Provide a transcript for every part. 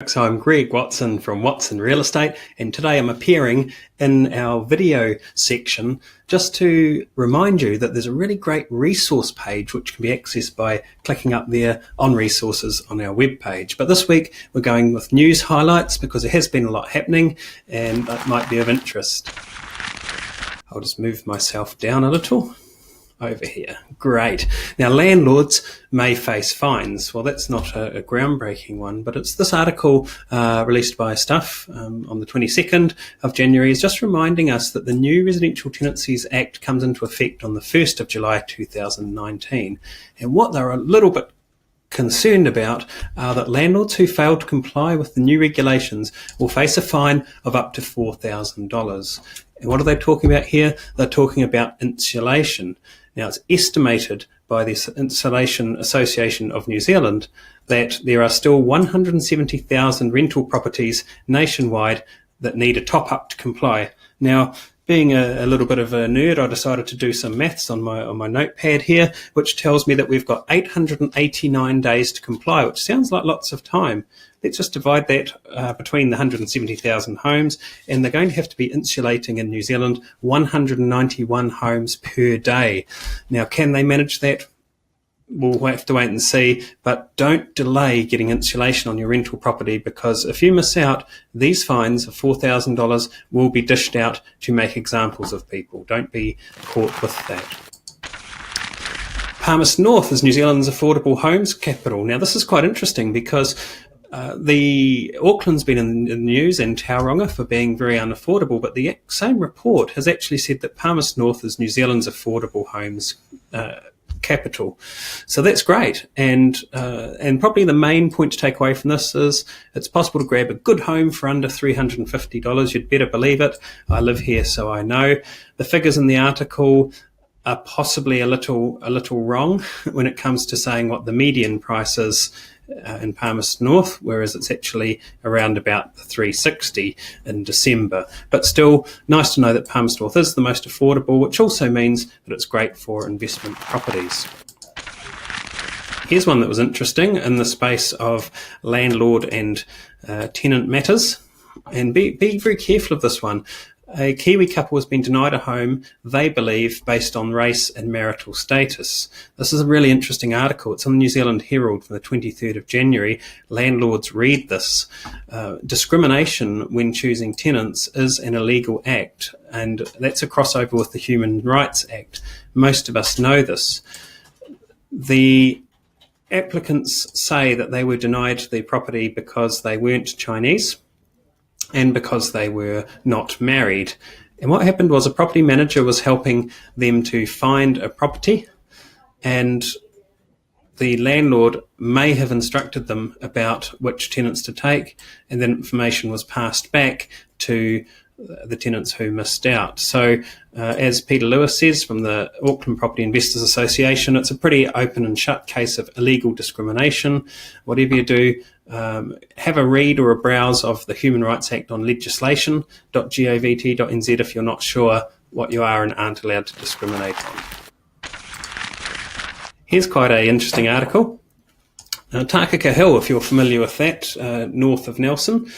folks, I'm Greg Watson from Watson Real Estate, and today I'm appearing in our video section just to remind you that there's a really great resource page which can be accessed by clicking up there on resources on our webpage. But this week we're going with news highlights because there has been a lot happening and that might be of interest. I'll just move myself down a little. Over here. Great. Now, landlords may face fines. Well, that's not a groundbreaking one, but it's this article released by Stuff on the 22nd of January is just reminding us that the new Residential Tenancies Act comes into effect on the 1st of July 2019. And what they're a little bit concerned about are that landlords who fail to comply with the new regulations will face a fine of up to $4,000. And what are they talking about here? They're talking about insulation. Now, it's estimated by the Insulation Association of New Zealand that there are still 170,000 rental properties nationwide that need a top-up to comply. Now, being a little bit of a nerd, I decided to do some maths on my notepad here, which tells me that we've got 889 days to comply, which sounds like lots of time. Let's just divide that between the 170,000 homes, and they're going to have to be insulating in New Zealand 191 homes per day. Now, can they manage that? We'll have to wait and see, but don't delay getting insulation on your rental property, because if you miss out, these fines of $4,000 will be dished out to make examples of people. Don't be caught with that. Palmerston North is New Zealand's affordable homes capital. Now, this is quite interesting because the Auckland's been in the news and Tauranga for being very unaffordable, but the same report has actually said that Palmerston North is New Zealand's affordable homes capital. So that's great. And probably the main point to take away from this is it's possible to grab a good home for under $350. You'd better believe it. I live here, so I know. The figures in the article are possibly a little wrong when it comes to saying what the median price is in Palmerston North, whereas it's actually around about $360 in December. But still, nice to know that Palmerston North is the most affordable, which also means that it's great for investment properties. Here's one that was interesting in the space of landlord and tenant matters. And be very careful of this one. A Kiwi couple has been denied a home, they believe, based on race and marital status. This is a really interesting article. It's on the New Zealand Herald from the 23rd of January. Landlords read this. Discrimination when choosing tenants is an illegal act, and that's a crossover with the Human Rights Act. Most of us know this. The applicants say that they were denied the property because they weren't Chinese and because they were not married. And what happened was a property manager was helping them to find a property, and the landlord may have instructed them about which tenants to take, and then information was passed back to the tenants who missed out. So as Peter Lewis says from the Auckland Property Investors Association, it's a pretty open and shut case of illegal discrimination. Whatever you do, have a read or a browse of the Human Rights Act on legislation.govt.nz if you're not sure what you are and aren't allowed to discriminate on. Here's quite an interesting article. Takaka Hill, if you're familiar with that, north of Nelson,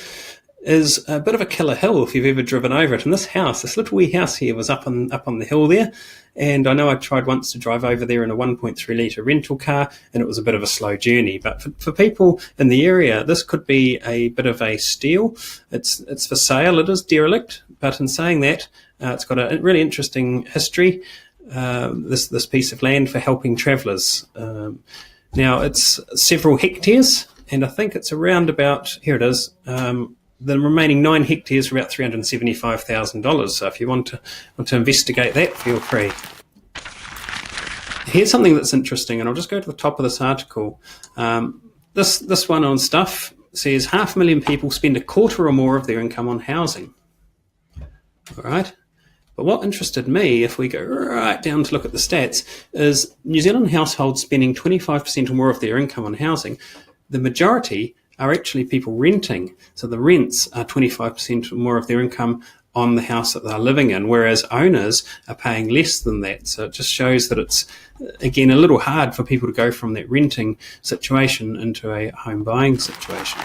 is a bit of a killer hill if you've ever driven over it. And this house, this little wee house here, was up on the hill there. And I know I tried once to drive over there in a 1.3 litre rental car, and it was a bit of a slow journey. But for people in the area, this could be a bit of a steal. It's for sale. It is derelict. But in saying that, it's got a really interesting history, this piece of land for helping travellers. Now, it's several hectares, and I think it's around about, here it is, the remaining 9 hectares for about $375,000. So if you want to investigate that, feel free. Here's something that's interesting, and I'll just go to the top of this article. This one on Stuff says 500,000 people spend a quarter or more of their income on housing. All right. But what interested me, if we go right down to look at the stats, is New Zealand households spending 25% or more of their income on housing. The majority are actually people renting. So the rents are 25% more of their income on the house that they're living in, whereas owners are paying less than that. So it just shows that it's, again, a little hard for people to go from that renting situation into a home buying situation.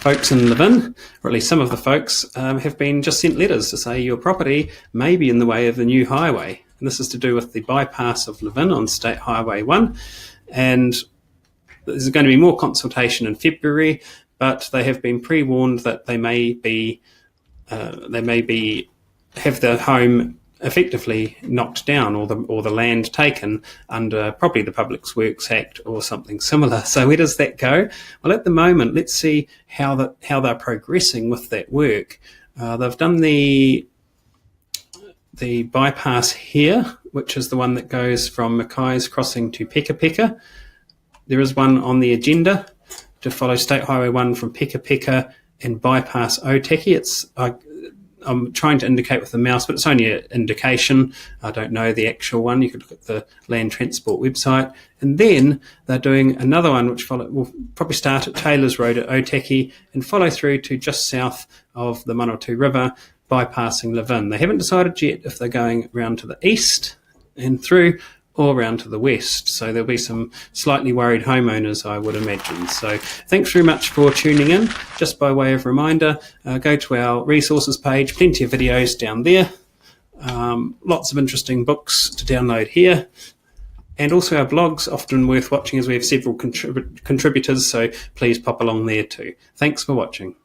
folks in Luverne, or at least some of the folks, have been just sent letters to say your property may be in the way of the new highway. And this is to do with the bypass of Luverne on State Highway 1. And there's going to be more consultation in February, but they have been pre-warned that they may have their home effectively knocked down, or the land taken under probably the Public Works Act or something similar. So where does that go? Well, at the moment, let's see how they're progressing with that work. They've done the bypass here, which is the one that goes from Mackay's Crossing to Peka Peka. There is one on the agenda to follow State Highway 1 from Peka Peka and bypass Otaki. I'm trying to indicate with the mouse, but it's only an indication. I don't know the actual one. You could look at the Land Transport website. And then they're doing another one which will probably start at Taylor's Road at Otaki and follow through to just south of the Manawatu River, bypassing Luverne. They haven't decided yet if they're going around to the east and through, or around to the west. So there'll be some slightly worried homeowners, I would imagine. So thanks very much for tuning in. Just by way of reminder, go to our resources page, plenty of videos down there, lots of interesting books to download here, and also our blogs, often worth watching as we have several contributors, so please pop along there too. Thanks for watching.